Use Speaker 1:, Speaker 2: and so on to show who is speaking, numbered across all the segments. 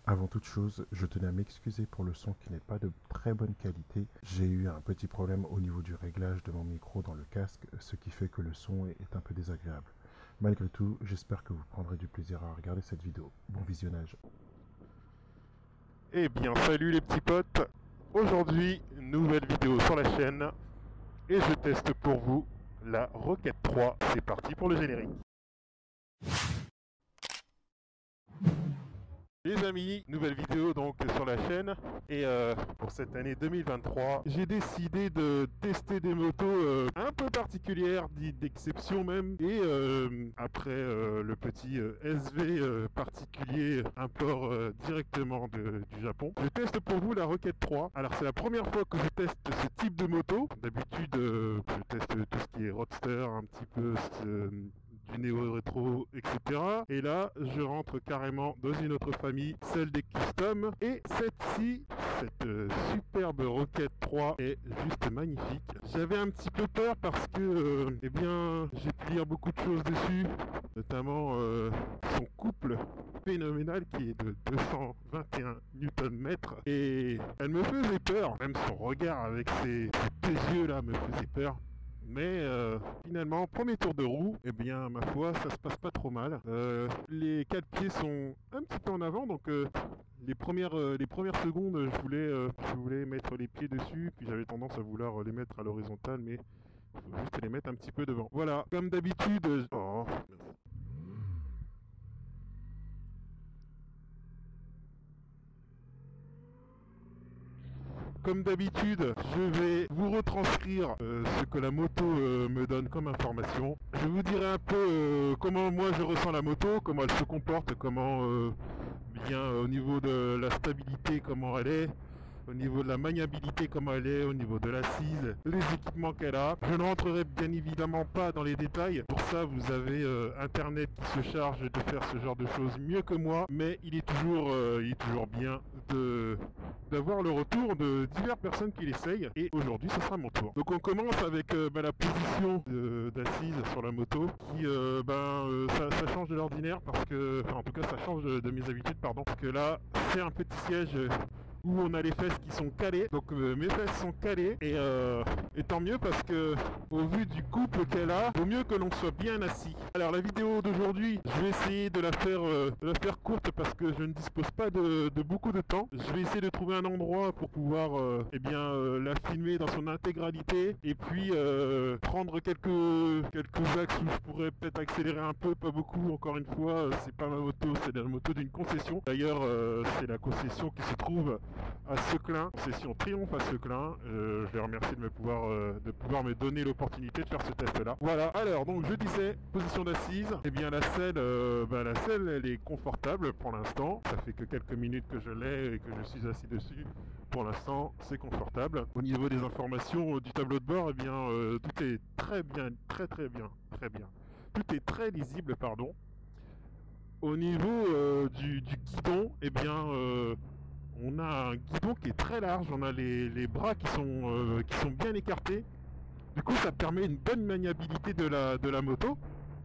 Speaker 1: Avant toute chose, je tenais à m'excuser pour le son qui n'est pas de très bonne qualité. J'ai eu un petit problème au niveau du réglage de mon micro dans le casque, ce qui fait que le son est un peu désagréable. Malgré tout, j'espère que vous prendrez du plaisir à regarder cette vidéo. Bon visionnage.
Speaker 2: Eh bien, salut les petits potes. Aujourd'hui, nouvelle vidéo sur la chaîne. Et je teste pour vous la Rocket 3. C'est parti pour le générique. Les amis, nouvelle vidéo donc sur la chaîne. Et pour cette année 2023, j'ai décidé de tester des motos un peu particulières, dites d'exception même. Et après le petit SV particulier import directement du Japon, je teste pour vous la Rocket 3. Alors c'est la première fois que je teste ce type de moto. D'habitude, je teste tout ce qui est roadster, un petit peu du néo-rétro, etc. Et là, je rentre carrément dans une autre famille, celle des customs. Et cette-ci, cette superbe Rocket 3 est juste magnifique. J'avais un petit peu peur parce que, eh bien, j'ai pu lire beaucoup de choses dessus, notamment son couple phénoménal qui est de 221 Nm. Et elle me faisait peur, même son regard avec ses petits yeux là me faisait peur. Mais finalement, premier tour de roue, eh bien, ma foi, ça se passe pas trop mal. Les 4 pieds sont un petit peu en avant, donc les premières secondes, je voulais mettre les pieds dessus, puis j'avais tendance à vouloir les mettre à l'horizontale, mais il faut juste les mettre un petit peu devant. Voilà, comme d'habitude... Oh, comme d'habitude, je vais vous retranscrire ce que la moto me donne comme information. Je vous dirai un peu comment moi je ressens la moto, comment elle se comporte, comment bien au niveau de la stabilité, comment elle est, au niveau de la maniabilité, comment elle est, au niveau de l'assise, les équipements qu'elle a. Je ne rentrerai bien évidemment pas dans les détails. Pour ça, vous avez Internet qui se charge de faire ce genre de choses mieux que moi. Mais il est toujours bien d'avoir le retour de diverses personnes qui l'essayent. Et aujourd'hui, ce sera mon tour. Donc on commence avec la position d'assise sur la moto, qui ça change de l'ordinaire parce que, enfin en tout cas, ça change de mes habitudes, pardon. Parce que là, c'est un petit siège où on a les fesses qui sont calées. Donc mes fesses sont calées et tant mieux parce que au vu du couple qu'elle a, vaut mieux que l'on soit bien assis. Alors la vidéo d'aujourd'hui, je vais essayer de la faire courte parce que je ne dispose pas de beaucoup de temps. Je vais essayer de trouver un endroit pour pouvoir la filmer dans son intégralité et puis prendre quelques axes où je pourrais peut-être accélérer un peu, pas beaucoup. Encore une fois, c'est pas ma moto, c'est la moto d'une concession. D'ailleurs, c'est la concession qui se trouve à Seclin, concession Triomphe à Seclin. Je les remercie de pouvoir me donner l'opportunité de faire ce test là. Voilà, alors donc je disais, position d'assise, et bien la selle elle est confortable pour l'instant. Ça fait que quelques minutes que je l'ai et que je suis assis dessus. Pour l'instant c'est confortable. Au niveau des informations du tableau de bord, eh bien tout est très bien, très bien. Tout est très lisible, pardon. Au niveau du guidon, eh bien on a un guidon qui est très large, on a les bras qui sont bien écartés. Du coup, ça permet une bonne maniabilité de la moto.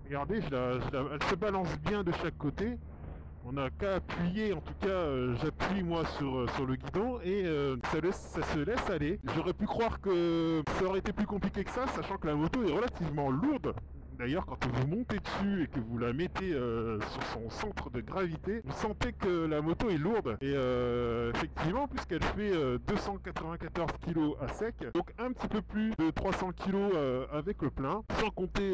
Speaker 2: Regardez, elle se balance bien de chaque côté. On n'a qu'à appuyer, en tout cas, j'appuie moi sur le guidon et ça se laisse aller. J'aurais pu croire que ça aurait été plus compliqué que ça, sachant que la moto est relativement lourde. D'ailleurs, quand vous montez dessus et que vous la mettez sur son centre de gravité, vous sentez que la moto est lourde. Et effectivement, puisqu'elle fait 294 kg à sec, donc un petit peu plus de 300 kg avec le plein, sans compter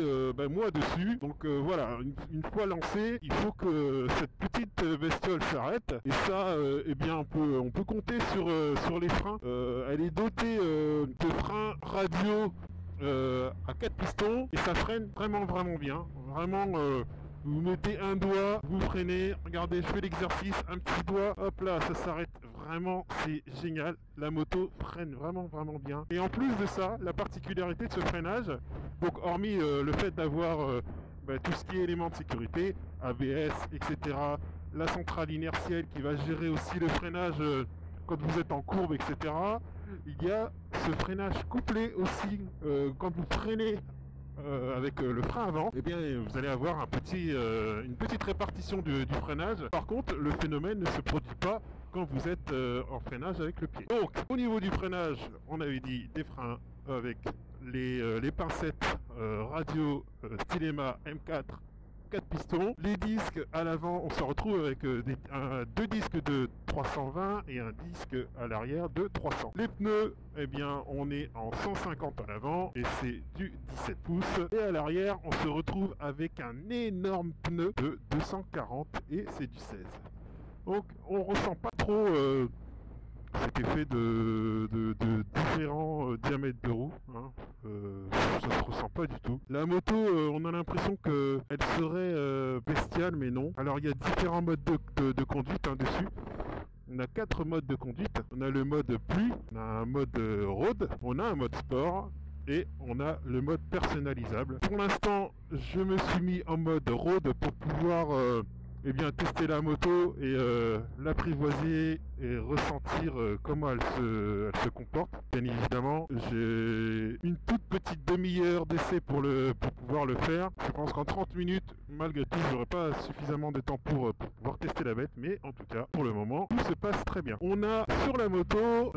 Speaker 2: moi dessus. Donc voilà, une fois lancé, il faut que cette petite bestiole s'arrête. Et ça, on peut compter sur les freins. Elle est dotée de freins radio à 4 pistons et ça freine vraiment bien. Vraiment, vous mettez un doigt, vous freinez. Regardez, je fais l'exercice, un petit doigt, hop là, ça s'arrête. Vraiment, c'est génial. La moto freine vraiment bien. Et en plus de ça, la particularité de ce freinage, donc hormis le fait d'avoir tout ce qui est éléments de sécurité, ABS, etc., la centrale inertielle qui va gérer aussi le freinage quand vous êtes en courbe, etc. Il y a ce freinage couplé aussi quand vous freinez avec le frein avant, eh bien vous allez avoir une petite répartition du freinage. Par contre, le phénomène ne se produit pas quand vous êtes en freinage avec le pied. Donc, au niveau du freinage, on avait dit des freins avec les pincettes radio Stilema M4 4 pistons. Les disques à l'avant, on se retrouve avec deux disques de 320 et un disque à l'arrière de 300. Les pneus, eh bien, on est en 150 à l'avant et c'est du 17 pouces. Et à l'arrière, on se retrouve avec un énorme pneu de 240 et c'est du 16. Donc, on ressent pas trop cet effet de différents diamètres de roue, hein. Ça se ressent pas du tout. La moto, on a l'impression qu'elle serait bestiale, mais non. Alors il y a différents modes de conduite dessus. On a 4 modes de conduite. On a le mode pluie, on a un mode road, on a un mode sport et on a le mode personnalisable. Pour l'instant, je me suis mis en mode road pour pouvoir eh bien, tester la moto et l'apprivoiser et ressentir comment elle se comporte. Bien évidemment, j'ai une toute petite demi-heure d'essai pour pouvoir le faire. Je pense qu'en 30 minutes, malgré tout, j'aurai pas suffisamment de temps pour pouvoir tester la bête, mais en tout cas, pour le moment, tout se passe très bien. On a sur la moto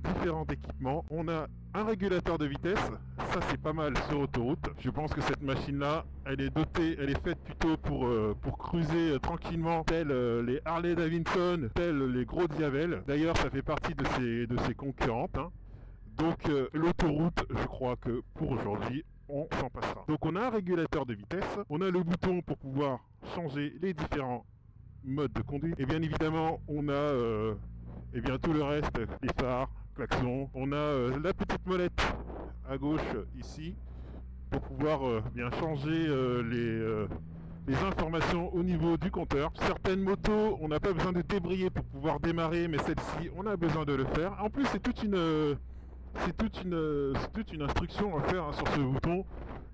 Speaker 2: différents équipements. On a un régulateur de vitesse, ça c'est pas mal sur autoroute. Je pense que cette machine-là, elle est dotée, elle est faite plutôt pour cruiser tranquillement, tels les Harley Davidson, tels les gros Diavel. D'ailleurs, ça fait partie de ses concurrentes, hein. Donc l'autoroute, je crois que pour aujourd'hui, on s'en passera. Donc on a un régulateur de vitesse, on a le bouton pour pouvoir changer les différents modes de conduite. Et bien évidemment, on a et bien tout le reste, les phares, klaxon. On a la petite molette à gauche ici pour pouvoir bien changer les informations au niveau du compteur. Certaines motos, on n'a pas besoin de débrayer pour pouvoir démarrer, mais celle-ci, on a besoin de le faire. En plus, c'est toute une instruction à faire sur ce bouton.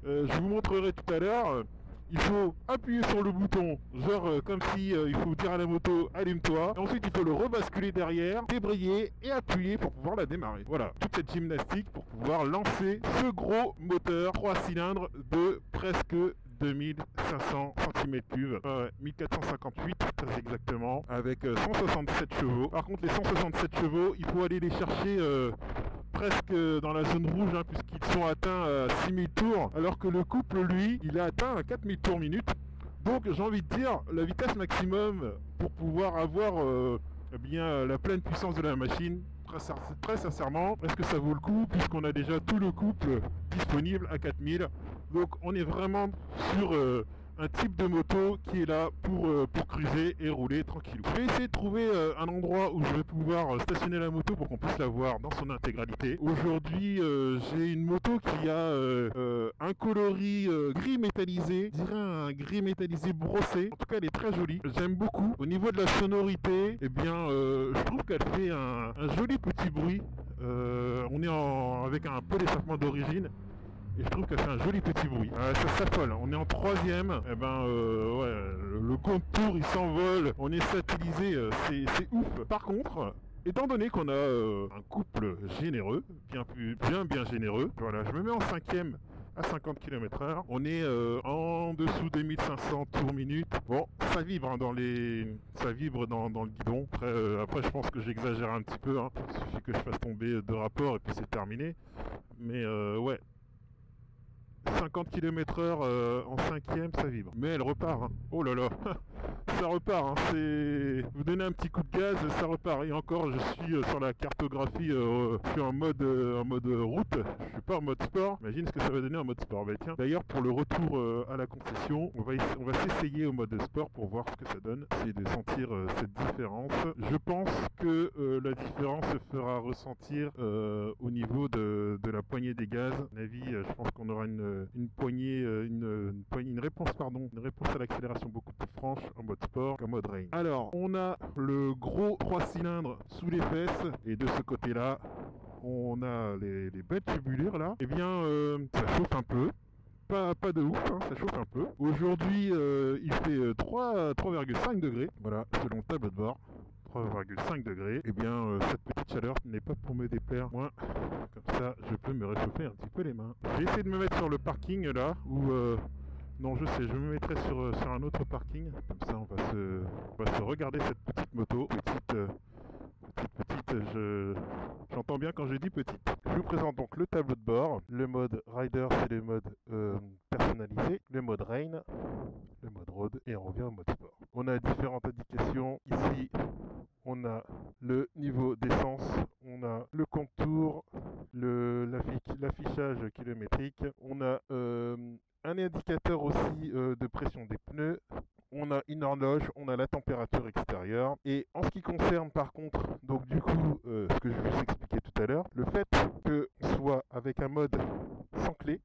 Speaker 2: Je vous montrerai tout à l'heure. Il faut appuyer sur le bouton, genre comme si il faut dire à la moto allume-toi. Ensuite il faut le rebasculer derrière, débrayer et appuyer pour pouvoir la démarrer. Voilà, toute cette gymnastique pour pouvoir lancer ce gros moteur 3 cylindres de presque 2500 cm3, 1458 très exactement, avec 167 chevaux. Par contre les 167 chevaux, il faut aller les chercher presque dans la zone rouge, hein, puisqu'ils sont atteints à 6000 tours, alors que le couple, lui, il est atteint à 4000 tours minute. Donc j'ai envie de dire, la vitesse maximum pour pouvoir avoir eh bien, la pleine puissance de la machine, très sincèrement, est-ce que ça vaut le coup, puisqu'on a déjà tout le couple disponible à 4000. Donc on est vraiment sur un type de moto qui est là pour cruiser et rouler tranquillou. Je vais essayer de trouver un endroit où je vais pouvoir stationner la moto pour qu'on puisse la voir dans son intégralité. Aujourd'hui, j'ai une moto qui a un coloris gris métallisé, je dirais un gris métallisé brossé. En tout cas, elle est très jolie. J'aime beaucoup. Au niveau de la sonorité, eh bien, je trouve qu'elle fait un joli petit bruit. On est avec un peu d'échappement d'origine. Et je trouve qu'elle fait un joli petit bruit. Ça s'affole. On est en 3ème. Et ben ouais, le contour il s'envole. On est satellisé. C'est ouf. Par contre, étant donné qu'on a un couple généreux, bien généreux, voilà, je me mets en 5ème à 50 km/h. On est en dessous des 1500 tours minute. Bon, ça vibre hein, ça vibre dans le guidon. Après, je pense que j'exagère un petit peu. Hein. Il suffit que je fasse tomber 2 rapports et puis c'est terminé. Mais ouais. 50 km/h en 5ème, ça vibre. Mais elle repart. Hein. Oh là là, ça repart. Hein. Vous donnez un petit coup de gaz, ça repart. Et encore, je suis sur la cartographie, je suis en mode route. Je suis pas en mode sport. Imagine ce que ça va donner en mode sport. Bah, tiens. D'ailleurs, pour le retour à la concession, on va s'essayer au mode sport pour voir ce que ça donne. Essayer de sentir cette différence. Je pense que la différence se fera ressentir au niveau de la poignée des gaz. À mon avis, je pense qu'on aura une réponse à l'accélération beaucoup plus franche en mode sport qu'en mode rain. Alors, on a le gros 3 cylindres sous les fesses et de ce côté-là, on a les belles tubulures là. Eh bien, ça chauffe un peu. pas de ouf, hein, ça chauffe un peu. Aujourd'hui, il fait 3,5 degrés, voilà, selon tableau de bord. 3,5 degrés. Et bien, cette petite chaleur n'est pas pour me déplaire. Moi, comme ça, je peux me réchauffer un petit peu les mains. J'ai essayé de me mettre sur le parking là, où... non, je sais, je me mettrai sur un autre parking. Comme ça, on va se regarder cette petite moto. Petite, j'entends bien quand je dis petite. Je vous présente donc le tableau de bord. Le mode Rider, c'est le mode personnalisé. Le mode Rain, le mode Road, et on revient au mode Sport. On a différentes indications. Ici, on a le niveau d'essence, on a le contour, l'affichage kilométrique, on a un indicateur aussi de pression des pneus, on a une horloge, on a la température extérieure. Et en ce qui concerne par contre, donc du coup, ce que je vous expliquais tout à l'heure, le fait qu'on soit avec un mode sans clé,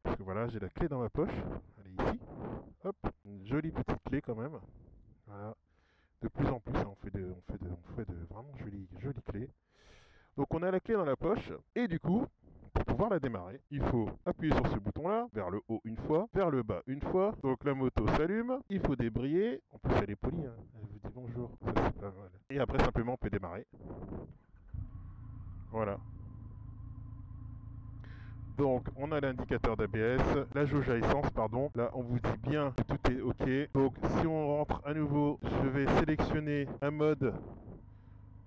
Speaker 2: parce que voilà, j'ai la clé dans ma poche, elle est ici, hop, une jolie petite clé quand même, voilà. De plus en plus, hein, on fait de vraiment jolies clés. Donc on a la clé dans la poche, et du coup, pour pouvoir la démarrer, il faut appuyer sur ce bouton-là, vers le haut une fois, vers le bas une fois. Donc la moto s'allume, il faut débrayer. En plus elle est polie, hein. Elle vous dit bonjour, ça c'est pas mal. Et après simplement on peut démarrer. Voilà. Donc on a l'indicateur d'ABS, la jauge à essence, pardon. Là on vous dit bien que tout est ok. Donc si on rentre à nouveau, je vais sélectionner un mode.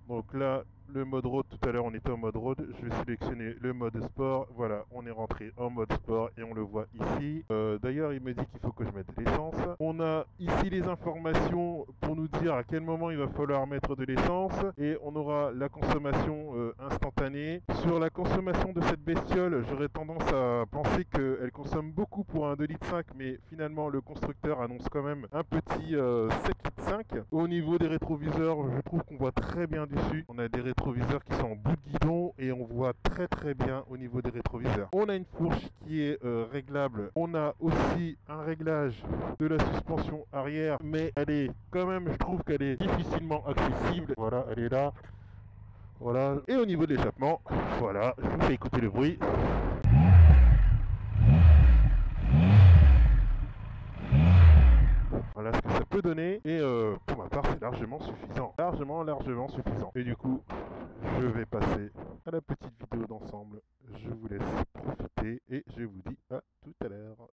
Speaker 2: Donc là, le mode road, tout à l'heure on était en mode road, je vais sélectionner le mode sport, voilà, on est rentré en mode sport et on le voit ici. D'ailleurs il me dit qu'il faut que je mette de l'essence. On a ici les informations pour nous dire à quel moment il va falloir mettre de l'essence, et on aura la consommation instantanée. Sur la consommation de cette bestiole, j'aurais tendance à penser qu'elle consomme beaucoup pour un 2,5 litres, mais finalement le constructeur annonce quand même un petit 7,5 litres. Au niveau des rétroviseurs, je trouve qu'on voit très bien dessus. On a des rétroviseurs qui sont en bout de guidon et on voit très bien au niveau des rétroviseurs. On a une fourche qui est réglable. On a aussi un réglage de la suspension arrière, mais elle est quand même, je trouve qu'elle est difficilement accessible. Voilà, elle est là. Voilà. Et au niveau de l'échappement, voilà, je vous fais écouter le bruit. Voilà ce que ça peut donner, et pour ma part c'est largement suffisant, largement suffisant. Et du coup, je vais passer à la petite vidéo d'ensemble. Je vous laisse profiter et je vous dis à tout à l'heure.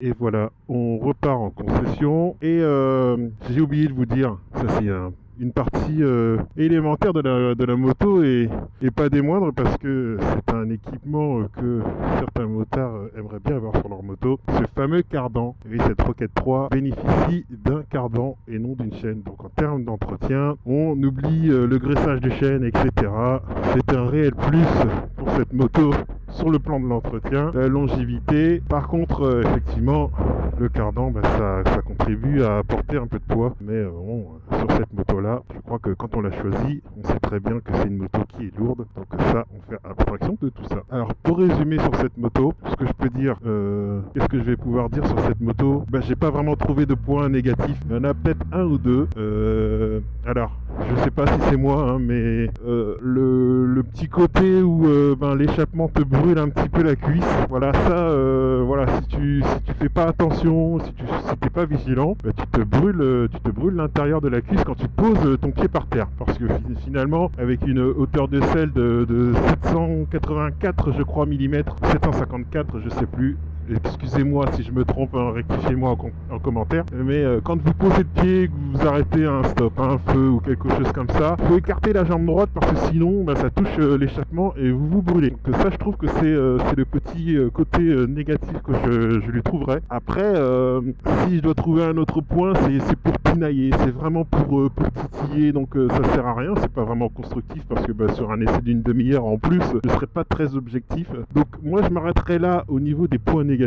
Speaker 2: Et voilà, on repart en concession. Et j'ai oublié de vous dire, ça c'est une partie élémentaire de la moto et pas des moindres, parce que c'est un équipement que certains motards aimeraient bien avoir sur leur moto. Ce fameux cardan. Et cette Rocket 3 bénéficie d'un cardan et non d'une chaîne. Donc en termes d'entretien, on oublie le graissage de chaîne, etc. C'est un réel plus pour cette moto sur le plan de l'entretien, la longévité. Par contre, effectivement, le cardan, ça contribue à apporter un peu de poids. Mais bon, sur cette moto-là, je crois que quand on l'a choisie, on sait très bien que c'est une moto qui est lourde. Donc ça, on fait abstraction de tout ça. Alors, pour résumer sur cette moto, ce que je peux dire, qu'est-ce que je vais pouvoir dire sur cette moto? J'ai pas vraiment trouvé de points négatifs. Il y en a peut-être un ou deux. Alors, je sais pas si c'est moi, hein, mais le petit côté où l'échappement te brûle un petit peu la cuisse, voilà, ça, voilà, si tu fais pas attention, si t'es pas vigilant, tu te brûles l'intérieur de la cuisse quand tu poses ton pied par terre, parce que finalement, avec une hauteur de selle de 784, je crois, millimètres, 754, je sais plus. Excusez-moi si je me trompe, hein, rectifiez-moi en commentaire. Mais quand vous posez le pied, que vous arrêtez un stop, un feu ou quelque chose comme ça, il faut écarter la jambe droite parce que sinon ça touche l'échappement et vous vous brûlez. Donc ça, je trouve que c'est le petit côté négatif que je lui trouverais. Après, si je dois trouver un autre point, c'est pour pinailler, c'est vraiment pour titiller, donc ça sert à rien, c'est pas vraiment constructif parce que sur un essai d'une demi-heure en plus, je serais pas très objectif. Donc moi, je m'arrêterai là au niveau des points négatifs.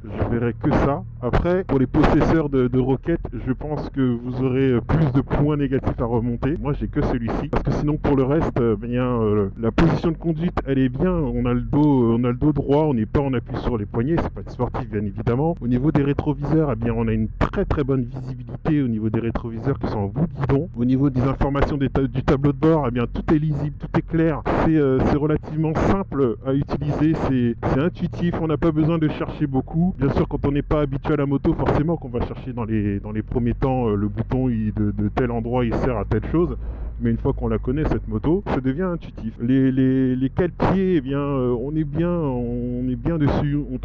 Speaker 2: Je verrai que ça. Après, pour les possesseurs de roquettes, je pense que vous aurez plus de points négatifs à remonter. Moi, j'ai que celui-ci. Parce que sinon, pour le reste, la position de conduite, elle est bien. On a le dos droit, on n'est pas en appui sur les poignets. C'est pas de sportif, bien évidemment. Au niveau des rétroviseurs, on a une très très bonne visibilité au niveau des rétroviseurs qui sont en bout de guidon. Au niveau des informations du tableau de bord, tout est lisible, tout est clair. C'est relativement simple à utiliser. C'est intuitif. On n'a pas besoin de chercher beaucoup. Bien sûr, quand on n'est pas habitué à la moto, forcément qu'on va chercher dans les premiers temps le bouton de tel endroit il sert à telle chose. Mais une fois qu'on la connaît, cette moto, ça devient intuitif. Les cale-pieds, on est bien dessus. On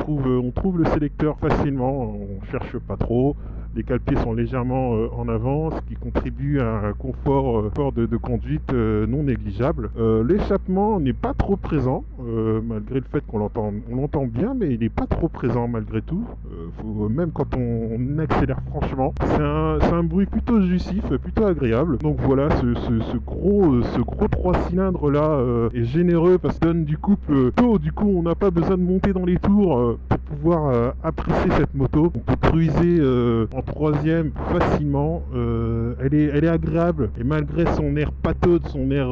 Speaker 2: trouve le sélecteur facilement. On cherche pas trop. Les cale-pieds sont légèrement en avant, ce qui contribue à un confort de conduite non négligeable. L'échappement n'est pas trop présent, malgré le fait qu'on l'entend bien, mais il n'est pas trop présent malgré tout. Même quand on accélère franchement, c'est un bruit plutôt jouissif, plutôt agréable. Donc voilà, ce gros 3 cylindres là est généreux parce qu'il donne du couple tôt. Du coup, on n'a pas besoin de monter dans les tours pour pouvoir apprécier cette moto. On peut cruiser en troisième facilement. Elle est agréable et malgré son air pâteux, son air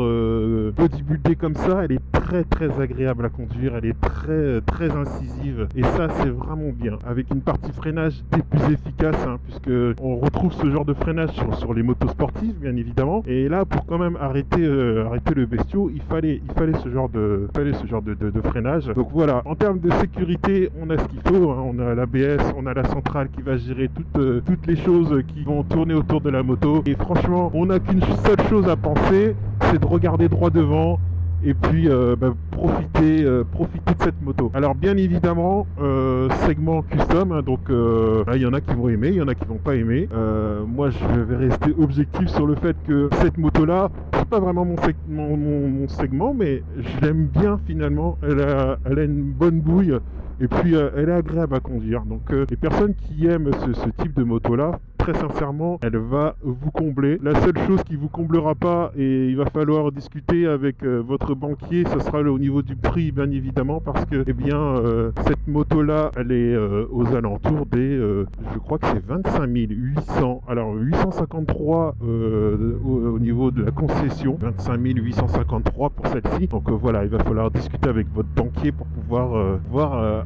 Speaker 2: bodybuildé comme ça, elle est très très agréable à conduire. Elle est très très incisive et ça, c'est vraiment bien. Avec une partie freinage des plus efficaces, hein, puisque on retrouve ce genre de freinage sur les motos sportives, bien évidemment. Et là, pour quand même arrêter le bestiau, il fallait ce genre de freinage. Donc voilà, en termes de sécurité, on a ce qu'il faut, hein. On a l'ABS, on a la centrale qui va gérer toutes les choses qui vont tourner autour de la moto. Et franchement, on n'a qu'une seule chose à penser, c'est de regarder droit devant et puis profiter de cette moto. Alors bien évidemment, segment custom, hein, donc il y en a qui vont aimer, il y en a qui vont pas aimer. Moi, je vais rester objectif sur le fait que cette moto-là, c'est pas vraiment mon segment, mais je l'aime bien finalement. Elle a une bonne bouille. Et puis elle est agréable à conduire. Donc les personnes qui aiment ce type de moto-là, très sincèrement, elle va vous combler. La seule chose qui vous comblera pas, et il va falloir discuter avec votre banquier, ce sera au niveau du prix, bien évidemment, parce que cette moto-là, elle est aux alentours des, je crois que c'est 25 800. Alors 853 au niveau de la concession, 25 853 pour celle-ci. Donc voilà, il va falloir discuter avec votre banquier pour pouvoir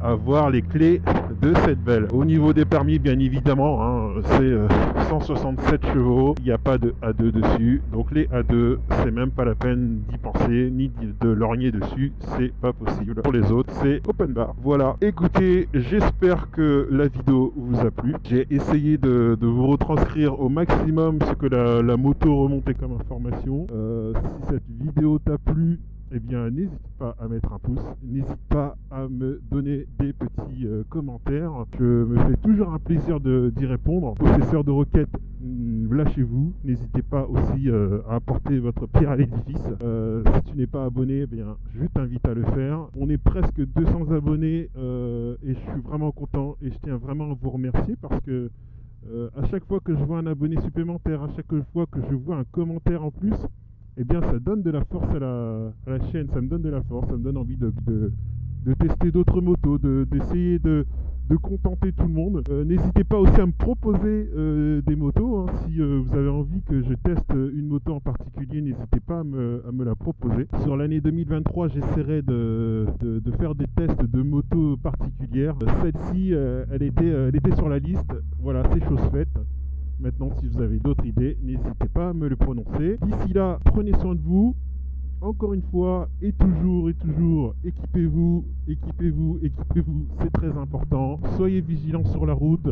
Speaker 2: avoir les clés de cette belle. Au niveau des permis, bien évidemment, hein, c'est 167 chevaux, il n'y a pas de A2 dessus, donc les A2, c'est même pas la peine d'y penser, ni de lorgner dessus, c'est pas possible. Pour les autres, c'est open bar. Voilà, écoutez, j'espère que la vidéo vous a plu. J'ai essayé de vous retranscrire au maximum ce que la moto remontait comme information. Si cette vidéo t'a plu, eh bien, n'hésite pas à mettre un pouce, n'hésite pas à me donner des petits commentaires. Je me fais toujours un plaisir d'y répondre. Possesseurs de requêtes, lâchez-vous. N'hésitez pas aussi à apporter votre pierre à l'édifice. Si tu n'es pas abonné, eh bien, je t'invite à le faire. On est presque 200 abonnés et je suis vraiment content et je tiens vraiment à vous remercier parce que à chaque fois que je vois un abonné supplémentaire, à chaque fois que je vois un commentaire en plus, eh bien ça donne de la force à la chaîne, ça me donne de la force, ça me donne envie de de tester d'autres motos, d'essayer de contenter tout le monde. N'hésitez pas aussi à me proposer des motos. Hein. Si vous avez envie que je teste une moto en particulier, n'hésitez pas à me la proposer. Sur l'année 2023, j'essaierai de faire des tests de motos particulières. Celle-ci, elle était sur la liste. Voilà, c'est chose faite. Maintenant, si vous avez d'autres idées, n'hésitez pas à me le prononcer. D'ici là, prenez soin de vous. Encore une fois, et toujours, équipez-vous, c'est très important. Soyez vigilants sur la route.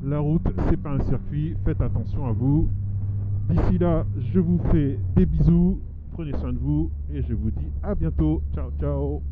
Speaker 2: La route, c'est pas un circuit, faites attention à vous. D'ici là, je vous fais des bisous, prenez soin de vous, et je vous dis à bientôt. Ciao, ciao.